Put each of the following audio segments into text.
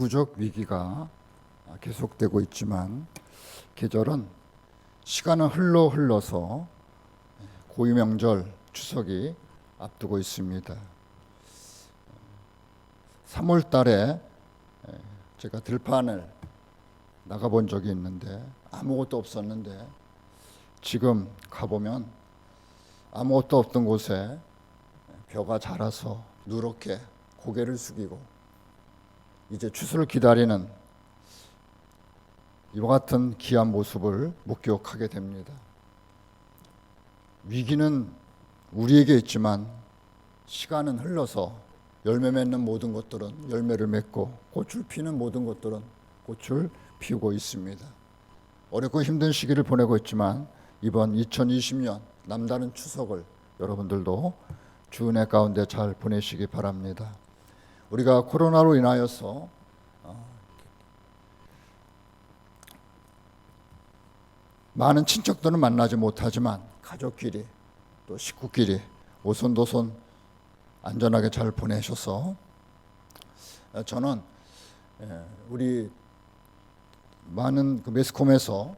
지구적 위기가 계속되고 있지만 계절은 시간은 흘러서 고유명절 추석이 앞두고 있습니다. 3월 달에 제가 들판을 나가본 적이 있는데 아무것도 없었는데 지금 가보면 아무것도 없던 곳에 벼가 자라서 누렇게 고개를 숙이고 이제 추수를 기다리는 이와 같은 귀한 모습을 목격하게 됩니다. 위기는 우리에게 있지만 시간은 흘러서 열매 맺는 모든 것들은 열매를 맺고 꽃을 피는 모든 것들은 꽃을 피우고 있습니다. 어렵고 힘든 시기를 보내고 있지만 이번 2020년 남다른 추석을 여러분들도 주은혜 가운데 잘 보내시기 바랍니다. 우리가 코로나로 인하여서 많은 친척들은 만나지 못하지만 가족끼리 또 식구끼리 오손도손 안전하게 잘 보내셔서 저는 우리 많은 매스컴에서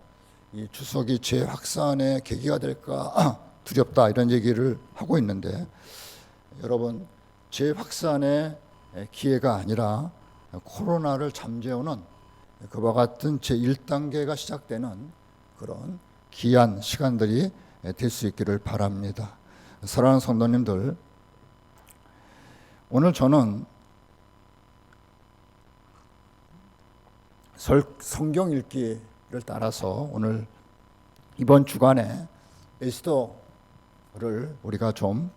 이 추석이 재확산의 계기가 될까 두렵다 이런 얘기를 하고 있는데 여러분 재확산의 기회가 아니라 코로나를 잠재우는 그와 같은 제1단계가 시작되는 그런 귀한 시간들이 될 수 있기를 바랍니다. 사랑하는 성도님들, 오늘 저는 성경 읽기를 따라서 오늘 이번 주간에 에스더를 우리가 좀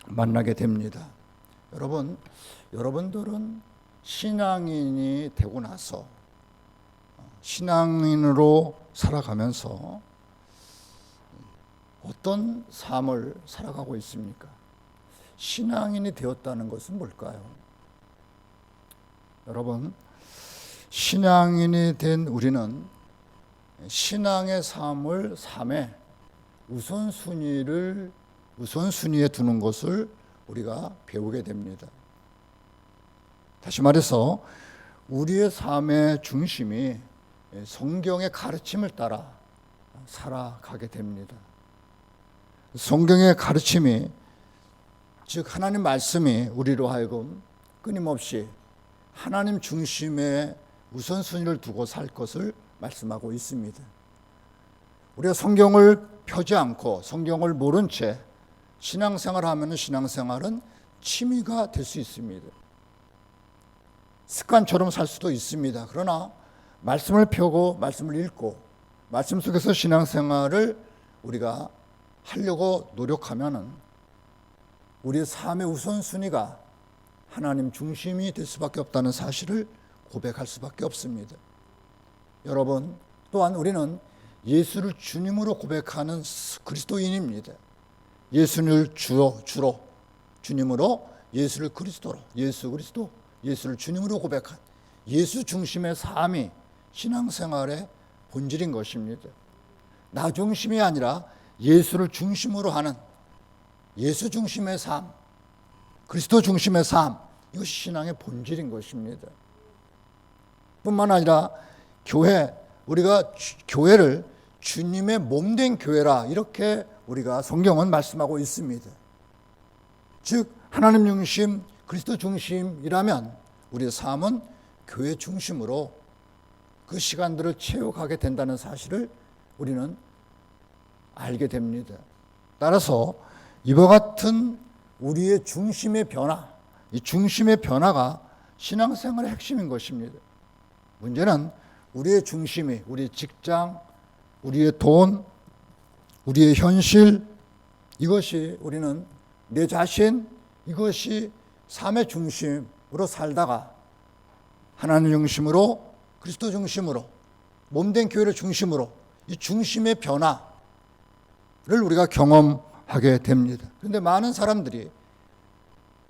만나게 됩니다. 여러분들은 신앙인이 되고 나서 신앙인으로 살아가면서 어떤 삶을 살아가고 있습니까? 신앙인이 되었다는 것은 뭘까요? 여러분, 신앙인이 된 우리는 신앙의 삶의 우선순위에 두는 것을 우리가 배우게 됩니다. 다시 말해서 우리의 삶의 중심이 성경의 가르침을 따라 살아가게 됩니다. 성경의 가르침이 즉 하나님 말씀이 우리로 하여금 끊임없이 하나님 중심의 우선순위를 두고 살 것을 말씀하고 있습니다. 우리가 성경을 펴지 않고 성경을 모른 채 신앙생활을 하면 신앙생활은 취미가 될 수 있습니다. 습관처럼 살 수도 있습니다. 그러나 말씀을 펴고 말씀을 읽고 말씀 속에서 신앙생활을 우리가 하려고 노력하면은 우리의 삶의 우선순위가 하나님 중심이 될 수밖에 없다는 사실을 고백할 수밖에 없습니다. 여러분, 또한 우리는 예수를 주님으로 고백하는 그리스도인입니다. 예수를 주로 주님으로, 예수를 그리스도로, 예수를 주님으로 고백한 예수 중심의 삶이 신앙생활의 본질인 것입니다. 나 중심이 아니라 예수를 중심으로 하는 예수 중심의 삶, 그리스도 중심의 삶, 이것이 신앙의 본질인 것입니다. 뿐만 아니라 우리가 교회를 주님의 몸된 교회라 이렇게 우리가 성경은 말씀하고 있습니다. 즉 하나님 중심, 그리스도 중심이라면 우리의 삶은 교회 중심으로 그 시간들을 채워가게 된다는 사실을 우리는 알게 됩니다. 따라서 이와 같은 우리의 중심의 변화, 이 중심의 변화가 신앙생활의 핵심인 것입니다. 문제는 우리의 중심이 우리의 직장, 우리의 돈, 우리의 현실, 이것이 우리는 내 자신, 이것이 삶의 중심으로 살다가 하나님 중심으로, 그리스도 중심으로, 몸된 교회를 중심으로 이 중심의 변화를 우리가 경험하게 됩니다. 그런데 많은 사람들이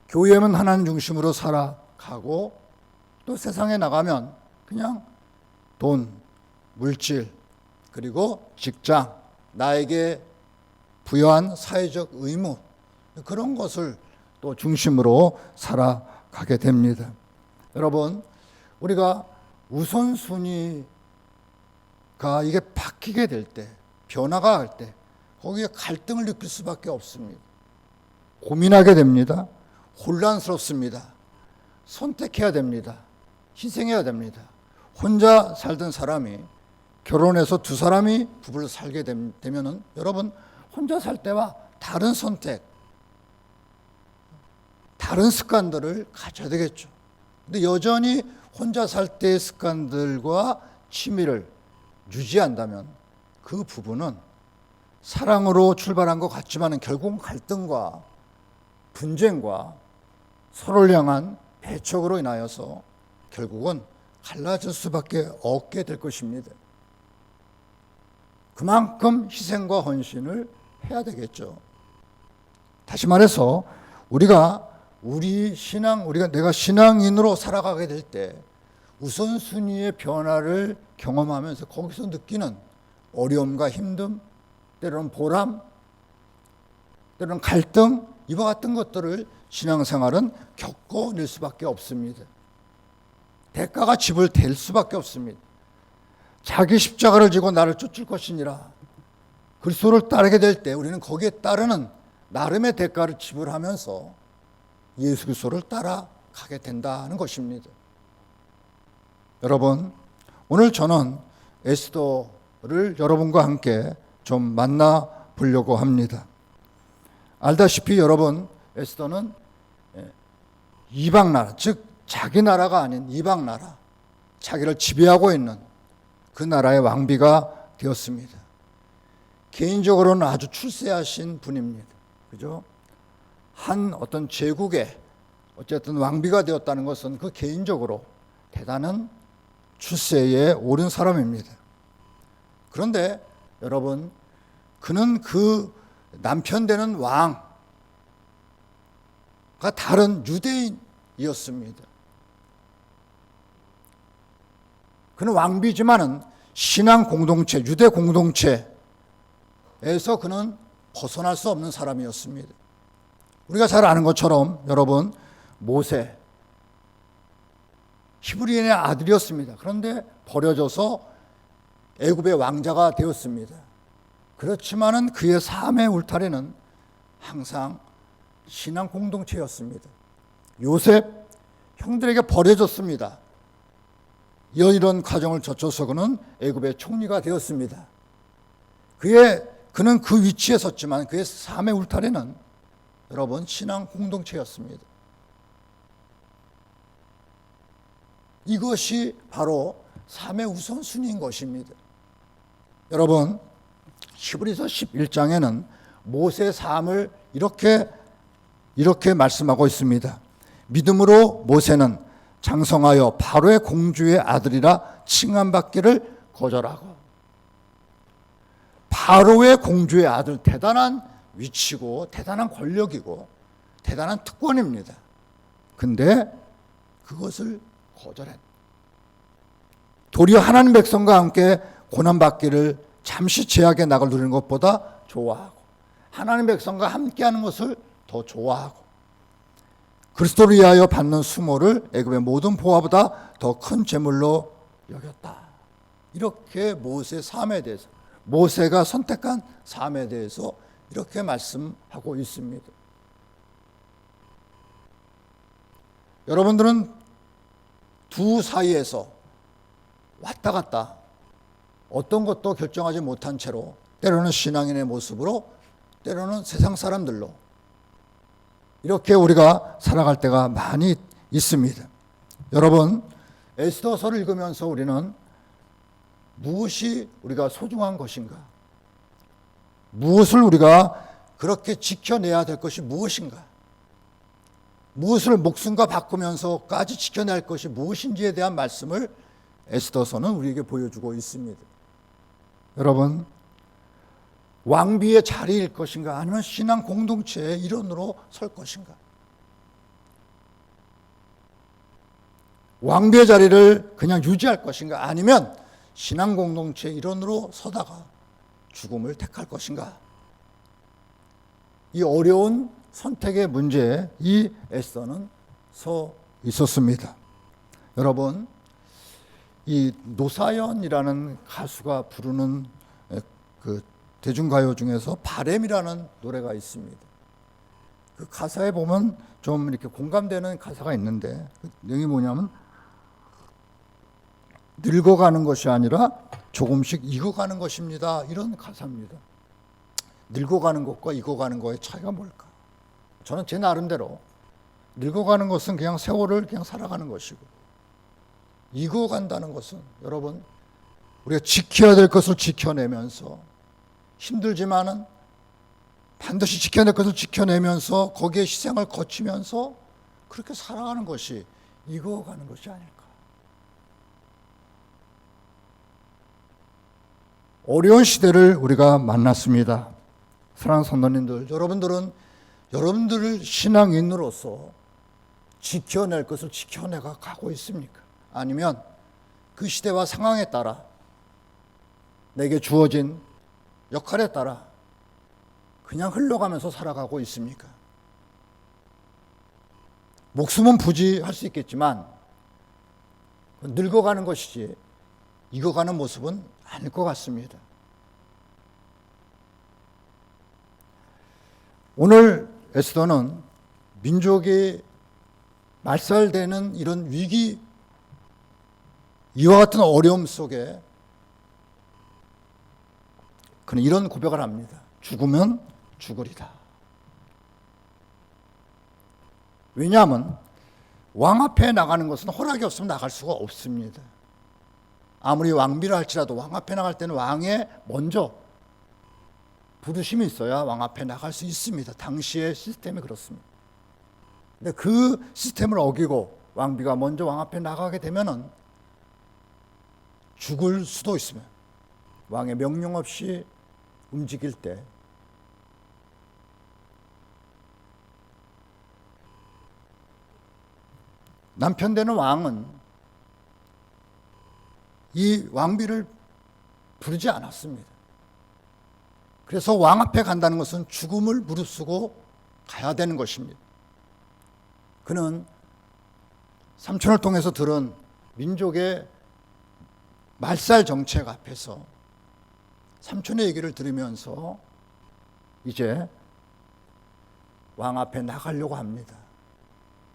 교회는 하나님 중심으로 살아가고 또 세상에 나가면 그냥 돈, 물질, 그리고 직장, 나에게 부여한 사회적 의무, 그런 것을 또 중심으로 살아가게 됩니다. 여러분, 우리가 우선순위가 이게 바뀌게 될 때, 변화가 할 때 거기에 갈등을 느낄 수밖에 없습니다. 고민하게 됩니다. 혼란스럽습니다. 선택해야 됩니다. 희생해야 됩니다. 혼자 살던 사람이 결혼해서 두 사람이 부부를 살게 되면은 여러분 혼자 살 때와 다른 선택, 다른 습관들을 가져야 되겠죠. 근데 여전히 혼자 살 때의 습관들과 취미를 유지한다면 그 부부는 사랑으로 출발한 것 같지만 결국은 갈등과 분쟁과 서로를 향한 배척으로 인하여서 결국은 갈라질 수밖에 없게 될 것입니다. 그만큼 희생과 헌신을 해야 되겠죠. 다시 말해서 우리가 내가 신앙인으로 살아가게 될 때 우선순위의 변화를 경험하면서 거기서 느끼는 어려움과 힘듦, 때로는 보람, 때로는 갈등, 이와 같은 것들을 신앙생활은 겪어낼 수밖에 없습니다. 대가가 지불될 수밖에 없습니다. 자기 십자가를 지고 나를 쫓을 것이니라. 그리스도를 따르게 될 때 우리는 거기에 따르는 나름의 대가를 지불하면서 예수 그리스도를 따라가게 된다는 것입니다. 여러분, 오늘 저는 에스더를 여러분과 함께 좀 만나 보려고 합니다. 알다시피 여러분, 에스더는 이방 나라, 즉 자기 나라가 아닌 이방 나라, 자기를 지배하고 있는 그 나라의 왕비가 되었습니다. 개인적으로는 아주 출세하신 분입니다. 그죠? 한 어떤 제국의 어쨌든 왕비가 되었다는 것은 그 개인적으로 대단한 출세에 오른 사람입니다. 그런데 여러분, 그는 그 남편 되는 왕과 다른 유대인이었습니다. 그는 왕비지만은 신앙 공동체, 유대 공동체에서 그는 벗어날 수 없는 사람이었습니다. 우리가 잘 아는 것처럼 여러분, 모세 히브리인의 아들이었습니다. 그런데 버려져서 애굽의 왕자가 되었습니다. 그렇지만은 그의 삶의 울타리는 항상 신앙 공동체였습니다. 요셉 형들에게 버려졌습니다. 이런 과정을 거쳐서 그는 애굽의 총리가 되었습니다. 그는 그 위치에 섰지만 그의 삶의 울타리는 여러분 신앙 공동체였습니다. 이것이 바로 삶의 우선순위인 것입니다. 여러분, 히브리서 11장에는 모세의 삶을 이렇게 말씀하고 있습니다. 믿음으로 모세는 장성하여 바로의 공주의 아들이라 칭함받기를 거절하고. 바로의 공주의 아들, 대단한 위치고 대단한 권력이고 대단한 특권입니다. 근데 그것을 거절했다. 도리어 하나님 백성과 함께 고난받기를 잠시 제약의 낙을 누리는 것보다 좋아하고 하나님 백성과 함께하는 것을 더 좋아하고 그리스도를 위하여 받는 수모를 애굽의 모든 보화보다 더 큰 재물로 여겼다. 이렇게 모세의 삶에 대해서, 모세가 선택한 삶에 대해서 이렇게 말씀하고 있습니다. 여러분들은 두 사이에서 왔다 갔다 어떤 것도 결정하지 못한 채로 때로는 신앙인의 모습으로 때로는 세상 사람들로 이렇게 우리가 살아갈 때가 많이 있습니다. 여러분, 에스더서를 읽으면서 우리는 무엇이 우리가 소중한 것인가? 무엇을 우리가 그렇게 지켜내야 될 것이 무엇인가? 무엇을 목숨과 바꾸면서까지 지켜내야 할 것이 무엇인지에 대한 말씀을 에스더서는 우리에게 보여주고 있습니다. 여러분, 왕비의 자리일 것인가 아니면 신앙 공동체의 일원으로 설 것인가? 왕비의 자리를 그냥 유지할 것인가 아니면 신앙 공동체의 일원으로 서다가 죽음을 택할 것인가? 이 어려운 선택의 문제에 이 에스더는 서 있었습니다. 여러분, 이 노사연이라는 가수가 부르는 그 대중가요 중에서 바램이라는 노래가 있습니다. 그 가사에 보면 좀 이렇게 공감되는 가사가 있는데 그 내용이 뭐냐면 늙어가는 것이 아니라 조금씩 익어가는 것입니다. 이런 가사입니다. 늙어가는 것과 익어가는 것의 차이가 뭘까? 저는 제 나름대로 늙어가는 것은 그냥 세월을 그냥 살아가는 것이고, 익어간다는 것은 여러분 우리가 지켜야 될 것을 지켜내면서, 힘들지만은 반드시 지켜야 될 것을 지켜내면서 거기에 희생을 거치면서 그렇게 살아가는 것이 익어가는 것이 아닐까. 어려운 시대를 우리가 만났습니다. 사랑하는 성도님들, 여러분들을 신앙인으로서 지켜낼 것을 지켜내가 가고 있습니까? 아니면 그 시대와 상황에 따라 내게 주어진 역할에 따라 그냥 흘러가면서 살아가고 있습니까? 목숨은 부지할 수 있겠지만 늙어가는 것이지 익어가는 모습은 아닐 것 같습니다. 오늘 에스더는 민족이 말살되는 이런 위기, 이와 같은 어려움 속에 그는 이런 고백을 합니다. 죽으면 죽으리다. 왜냐하면 왕 앞에 나가는 것은 허락이 없으면 나갈 수가 없습니다. 아무리 왕비라 할지라도 왕 앞에 나갈 때는 왕의 먼저 부르심이 있어야 왕 앞에 나갈 수 있습니다. 당시의 시스템이 그렇습니다. 근데 그 시스템을 어기고 왕비가 먼저 왕 앞에 나가게 되면은 죽을 수도 있으면 왕의 명령 없이 움직일 때 남편 되는 왕은 이 왕비를 부르지 않았습니다. 그래서 왕 앞에 간다는 것은 죽음을 무릅쓰고 가야 되는 것입니다. 그는 삼촌을 통해서 들은 민족의 말살 정책 앞에서 삼촌의 얘기를 들으면서 이제 왕 앞에 나가려고 합니다.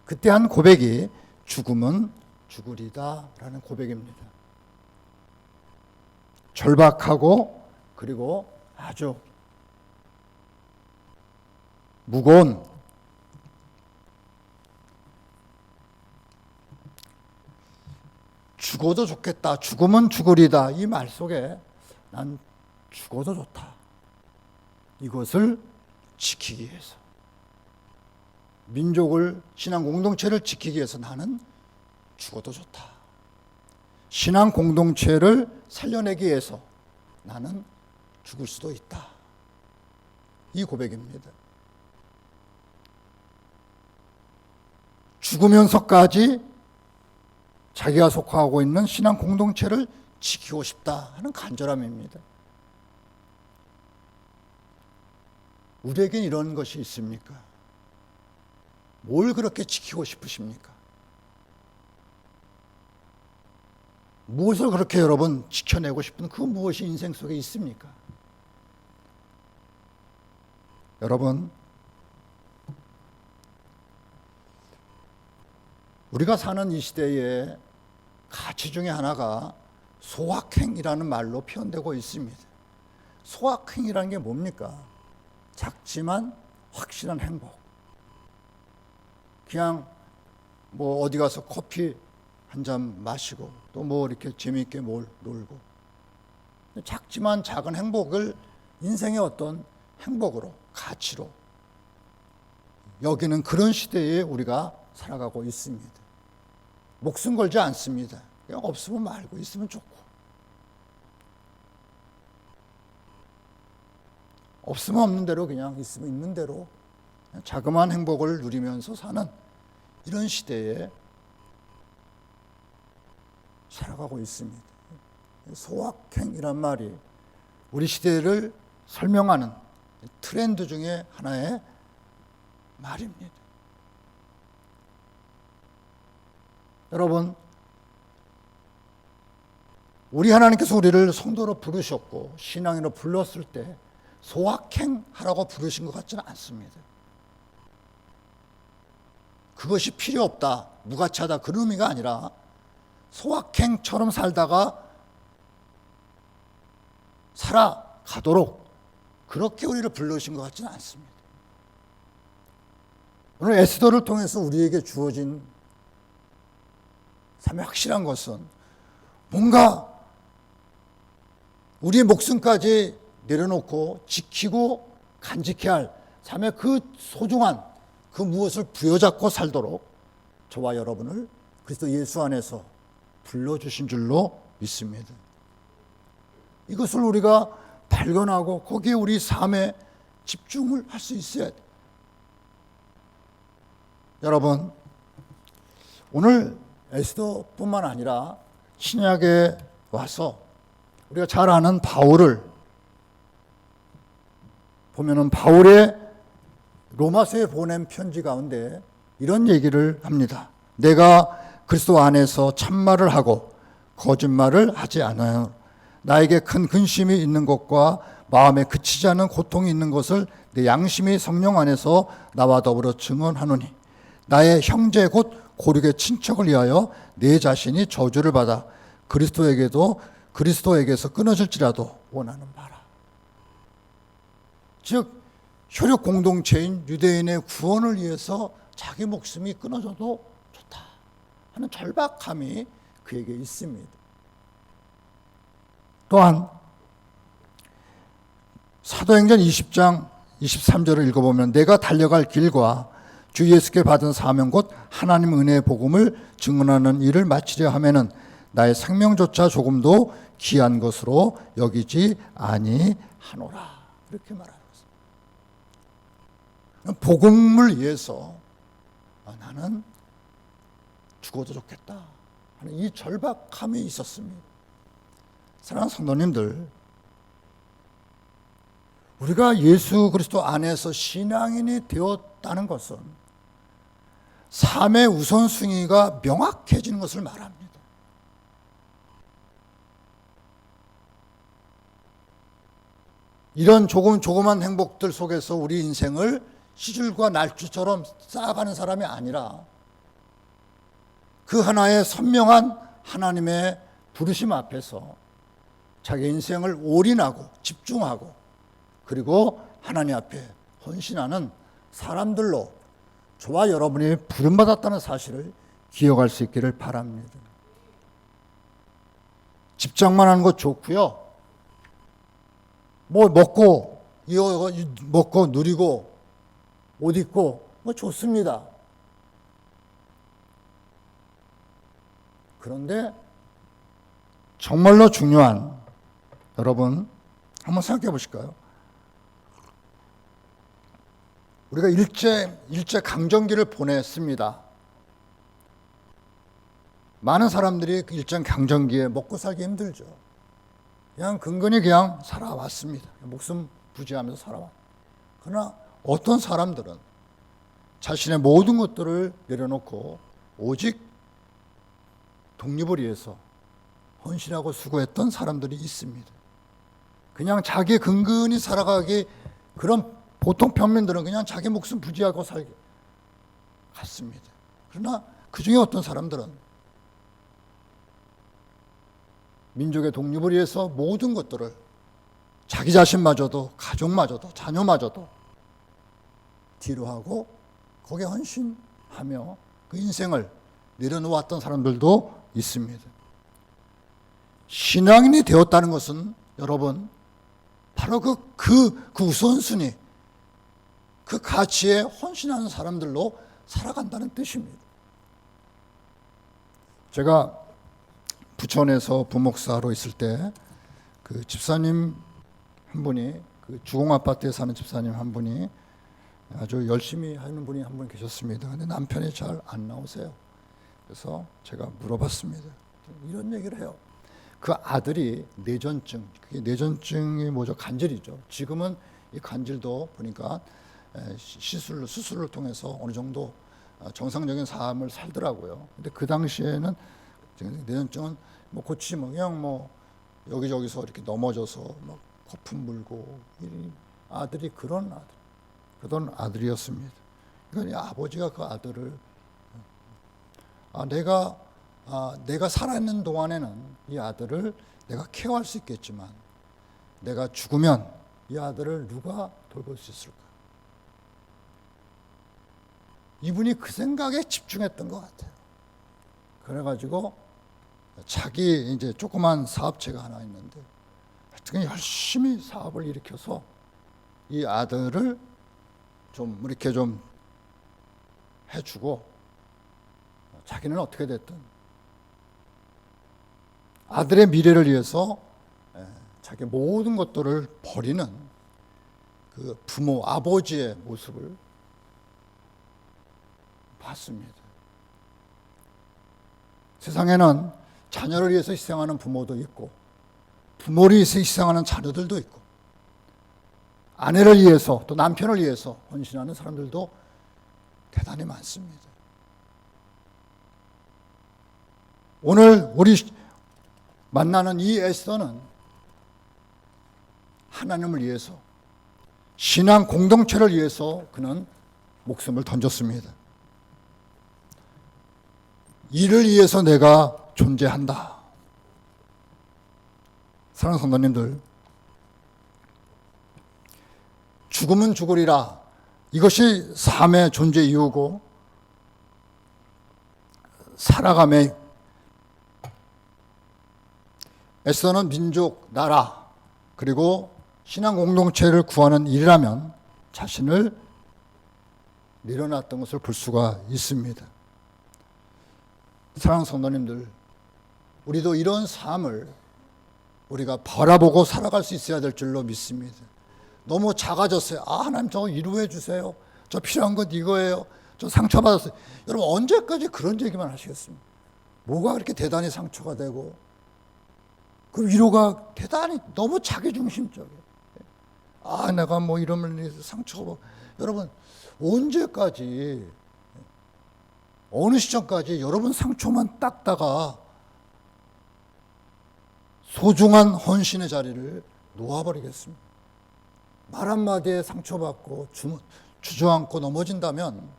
그때 한 고백이 죽음은 죽으리다 라는 고백입니다. 절박하고 그리고 아주 무거운 죽어도 좋겠다, 죽으면 죽으리다, 이 말 속에 난 죽어도 좋다, 이것을 지키기 위해서, 민족을, 신앙 공동체를 지키기 위해서 나는 죽어도 좋다, 신앙 공동체를 살려내기 위해서 나는 죽을 수도 있다, 이 고백입니다. 죽으면서까지 자기가 속하고 있는 신앙 공동체를 지키고 싶다 하는 간절함입니다. 우리에겐 이런 것이 있습니까? 뭘 그렇게 지키고 싶으십니까? 무엇을 그렇게 여러분 지켜내고 싶은 그 무엇이 인생 속에 있습니까? 여러분, 우리가 사는 이 시대에 가치 중에 하나가 소확행이라는 말로 표현되고 있습니다. 소확행이라는 게 뭡니까? 작지만 확실한 행복. 그냥 뭐 어디 가서 커피 한 잔 마시고 또 뭐 이렇게 재미있게 놀고, 작지만 작은 행복을 인생의 어떤 행복으로, 가치로 여기는 그런 시대에 우리가 살아가고 있습니다. 목숨 걸지 않습니다. 그냥 없으면 말고 있으면 좋고, 없으면 없는 대로, 그냥 있으면 있는 대로 그냥 자그마한 행복을 누리면서 사는 이런 시대에 살아가고 있습니다. 소확행이란 말이 우리 시대를 설명하는 트렌드 중에 하나의 말입니다. 여러분, 우리 하나님께서 우리를 성도로 부르셨고 신앙인으로 불렀을 때 소확행 하라고 부르신 것 같지는 않습니다. 그것이 필요 없다, 무가치하다 그런 의미가 아니라 소확행처럼 살다가 살아가도록 그렇게 우리를 불러주신 것 같지는 않습니다. 오늘 에스더를 통해서 우리에게 주어진 삶의 확실한 것은 뭔가 우리의 목숨까지 내려놓고 지키고 간직해야 할 삶의 그 소중한 그 무엇을 부여잡고 살도록 저와 여러분을 그리스도 예수 안에서 불러주신 줄로 믿습니다. 이것을 우리가 발견하고 거기에 우리 삶에 집중을 할 수 있어야 돼요. 여러분, 오늘 에스더뿐만 아니라 신약에 와서 우리가 잘 아는 바울을 보면은 바울의 로마서에 보낸 편지 가운데 이런 얘기를 합니다. 내가 그리스도 안에서 참말을 하고 거짓말을 하지 않아요. 나에게 큰 근심이 있는 것과 마음에 그치지 않는 고통이 있는 것을 내 양심이 성령 안에서 나와 더불어 증언하노니 나의 형제 곧 고륙의 친척을 위하여 내 자신이 저주를 받아 그리스도에게서 끊어질지라도 원하는 바라. 즉 혈육 공동체인 유대인의 구원을 위해서 자기 목숨이 끊어져도 좋다 하는 절박함이 그에게 있습니다. 또한 사도행전 20장 23절을 읽어보면 내가 달려갈 길과 주 예수께 받은 사명 곧 하나님 은혜의 복음을 증언하는 일을 마치려 하면은 나의 생명조차 조금도 귀한 것으로 여기지 아니하노라. 이렇게 말하는 것입니다. 복음을 위해서 나는 죽어도 좋겠다 하는 이 절박함이 있었습니다. 사랑하는 성도님들, 우리가 예수 그리스도 안에서 신앙인이 되었다는 것은 삶의 우선순위가 명확해지는 것을 말합니다. 이런 조그만 행복들 속에서 우리 인생을 시줄과 날줄처럼 쌓아가는 사람이 아니라 그 하나의 선명한 하나님의 부르심 앞에서 자기 인생을 올인하고 집중하고 그리고 하나님 앞에 헌신하는 사람들로 저와 여러분이 부름받았다는 사실을 기억할 수 있기를 바랍니다. 집장만 하는 것 좋고요. 뭐 먹고 누리고 옷 입고 뭐 좋습니다. 그런데 정말로 중요한, 여러분 한번 생각해 보실까요? 우리가 일제 강점기를 보냈습니다. 많은 사람들이 그 일제 강점기에 먹고 살기 힘들죠. 그냥 근근히 그냥 살아왔습니다. 목숨 부지하면서 살아왔. 그러나 어떤 사람들은 자신의 모든 것들을 내려놓고 오직 독립을 위해서 헌신하고 수고했던 사람들이 있습니다. 그냥 자기 근근히 살아가기, 그런 보통 평민들은 그냥 자기 목숨 부지하고 살게 갔습니다. 그러나 그 중에 어떤 사람들은 민족의 독립을 위해서 모든 것들을, 자기 자신마저도, 가족마저도, 자녀마저도 뒤로 하고 거기에 헌신하며 그 인생을 내려놓았던 사람들도 있습니다. 신앙인이 되었다는 것은 여러분 바로 그 우선순위, 그 가치에 헌신하는 사람들로 살아간다는 뜻입니다. 제가 부천에서 부목사로 있을 때 그 집사님 한 분이, 그 주공 아파트에 사는 집사님 한 분이 아주 열심히 하는 분이 한 분 계셨습니다. 근데 남편이 잘 안 나오세요. 그래서 제가 물어봤습니다. 이런 얘기를 해요. 그 아들이 뇌전증, 그게 뇌전증이 뭐죠? 간질이죠. 지금은 이 간질도 보니까 수술을 통해서 어느 정도 정상적인 삶을 살더라고요. 근데 그 당시에는 뇌전증은 뭐 고치지 뭐 그냥 뭐 여기저기서 이렇게 넘어져서 막 거품 물고 아들이 그런 아들이었습니다. 그러니까 아버지가 그 아들을 내가 살아있는 동안에는 이 아들을 내가 케어할 수 있겠지만 내가 죽으면 이 아들을 누가 돌볼 수 있을까? 이분이 그 생각에 집중했던 것 같아요. 그래가지고 자기 이제 조그만 사업체가 하나 있는데 하여튼 열심히 사업을 일으켜서 이 아들을 좀 이렇게 좀 해주고 자기는 어떻게 됐든 아들의 미래를 위해서 자기 모든 것들을 버리는 그 부모, 아버지의 모습을 봤습니다. 세상에는 자녀를 위해서 희생하는 부모도 있고 부모를 위해서 희생하는 자녀들도 있고 아내를 위해서 또 남편을 위해서 헌신하는 사람들도 대단히 많습니다. 오늘 우리 만나는 이 에스더는 하나님을 위해서 신앙 공동체를 위해서 그는 목숨을 던졌습니다. 이를 위해서 내가 존재한다. 사랑하는 성도님들, 죽음은 죽으리라. 이것이 삶의 존재 이유고 살아감의 에스더는 민족, 나라 그리고 신앙 공동체를 구하는 일이라면 자신을 내려놨던 것을 볼 수가 있습니다. 사랑하는 성도님들, 우리도 이런 삶을 우리가 바라보고 살아갈 수 있어야 될 줄로 믿습니다. 너무 작아졌어요. 하나님 저거 위로해 주세요. 저 필요한 것 이거예요. 저 상처받았어요. 여러분 언제까지 그런 얘기만 하시겠습니까? 뭐가 그렇게 대단히 상처가 되고 그 위로가 대단히 너무 자기중심적이에요. 내가 뭐 이러면 상처가 여러분 언제까지 어느 시점까지 여러분 상처만 닦다가 소중한 헌신의 자리를 놓아버리겠습니다. 말 한마디에 상처받고 주저앉고 넘어진다면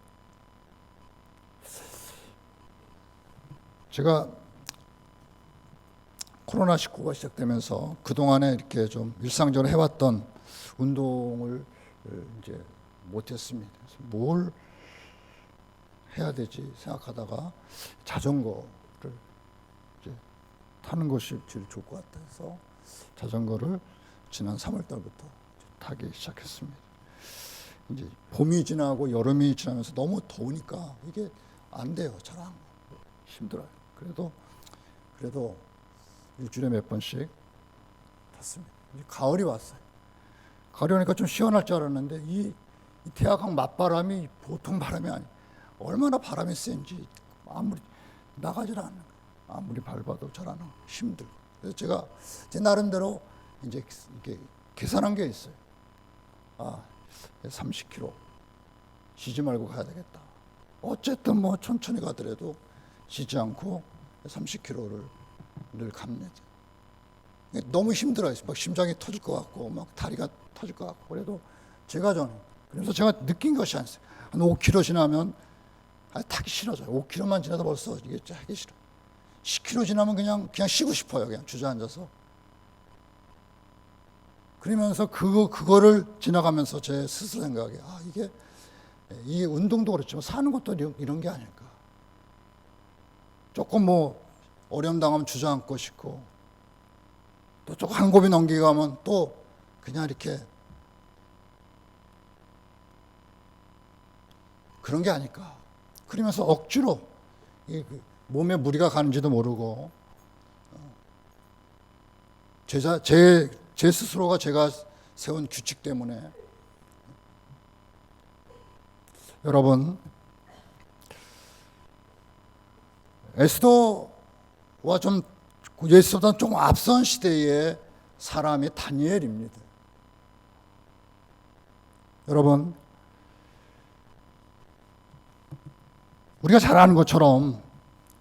제가 코로나19가 시작되면서 그동안에 이렇게 좀 일상적으로 해왔던 운동을 이제 못했습니다. 그래서 뭘 해야 되지 생각하다가 자전거를 이제 타는 것이 제일 좋을 것 같아서 자전거를 지난 3월 달부터 타기 시작했습니다. 이제 봄이 지나고 여름이 지나면서 너무 더우니까 이게 안 돼요. 잘 안 힘들어요. 그래도 일주일에 몇 번씩 탔습니다. 이제 가을이 왔어요. 가을이 오니까 좀 시원할 줄 알았는데 이 태양광 맞바람이 보통 바람이 아니에요. 얼마나 바람이 센지 아무리 나가질 않는 거예요. 아무리 밟아도 잘 안 하고 힘들고. 그래서 제가 제 나름대로 이제 이렇게 계산한 게 있어요. 30km 쉬지 말고 가야 되겠다. 어쨌든 뭐 천천히 가더라도 쉬지 않고 30km를 늘 갑니다. 너무 힘들어요. 막 심장이 터질 것 같고 막 다리가 터질 것 같고 그래도 그래서 제가 느낀 것이 아니었어요. 한 5km 지나면 타기 싫어져요. 5km만 지나도 벌써 이게 하기 싫어. 10km 지나면 그냥 쉬고 싶어요. 그냥 주저앉아서. 그러면서 그거를 지나가면서 제 스스로 생각에 이게 운동도 그렇지만 사는 것도 이런 게 아닐까. 조금 뭐 어려움 당하면 주저앉고 싶고 또 조금 한 고비 넘기고 가면 또 그냥 이렇게 그런 게 아닐까. 그러면서 억지로 몸에 무리가 가는지도 모르고 제 스스로가 제가 세운 규칙 때문에 여러분 에스더와 좀 예수보다 조금 앞선 시대의 사람이 다니엘입니다. 여러분 우리가 잘 아는 것처럼